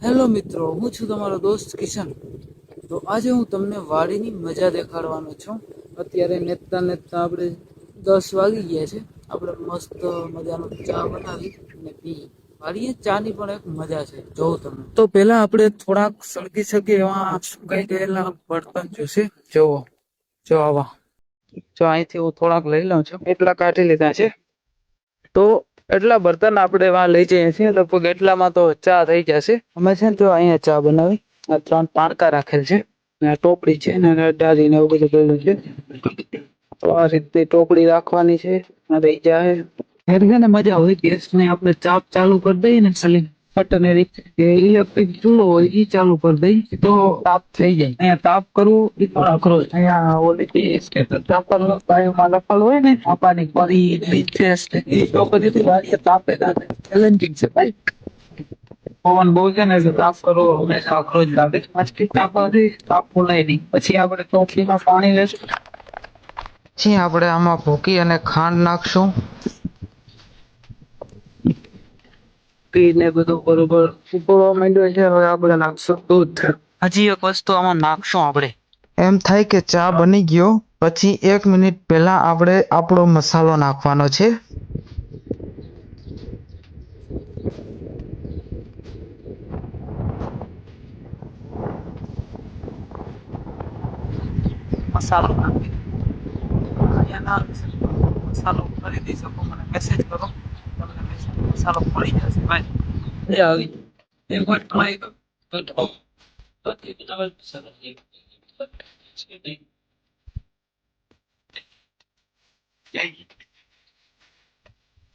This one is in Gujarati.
હેલો મિત્રો, હું છું તમારો દોસ્ત કિશન. તો આજે હું તમને વાડીની મજા દેખાડવાનો છું. અત્યારે નેતા નેતા આપણે 10 વાગી ગયા છે. આપણે મસ્ત મજાનો ચા બનાવી અને પી. વાડીએ ચાની પણ એક મજા છે, જોઉં તમે. તો પહેલા આપણે થોડાક સળગી શકે એવા સુકાઈ ગયેલા બળતણ જોશે. જોવો, જો આવા. જો અહીંથી હું થોડાક લઈ લઉં છું, એટલા કાઢી લીધા છે. તો એટલા બર્તન આપણે વાં લઈ જઈએ છીએ. લગભગ એટલામાં તો ચા થઈ જશે. અમે છે ને તો અહીંયા ચા બનાવી. આ 3 પાણકા રાખેલ છે ને આ ટોપડી છે ને ડાલી ને એવું બધું કરેલું છે. તો આ રીતે ટોપડી રાખવાની છે. આ રહી જાય એટલે છે ને મજા હોય. ગેસ ને આપણે ચાપ ચાલુ કરી દઈએ ને ખાલી બટન એ ઇલેક્ટ્રિક ચૂલો હોય ઈ ચાલુ કરી દઈ તો તાપ થઈ જાય. અહીંયા તાપ કરવું એ પણ અઘરો છે. અહીંયા ઓલી બાયોમાં લખેલું હોય ને આપાની પરી પ્રિન્સેસ એ તો બધી વાડીએ તાપે ચેલેન્જિંગ છે ભાઈ. પવન બહુ છે ને એટલે તાપ કરવો હંમેશા અઘરો જ લાગે. આજથી તાપવાથી તાપ બોલાય નહીં. પછી આપણે ટોપલીમાં પાણી લેશું. પછી આપણે આમાં ભૂકી અને ખાંડ નાખશું. ને બધું બરોબર ઉકળવા માંડ્યો છે. હવે આપણે નાખશું દૂધ. હજી એક વસ્તુ આમાં નાખશું આપણે. એમ થાય કે ચા બની ગયો. પછી 1 મિનિટ પહેલા આપણે આપણો મસાલો નાખવાનો છે. મસાલો નાખી મસાલો ખરીદી શકો મને મેસેજ કરો. તમને મસાલો મળી જશે ભાઈ. મજા આવી. એક વાર ટ્રાય કરો. જય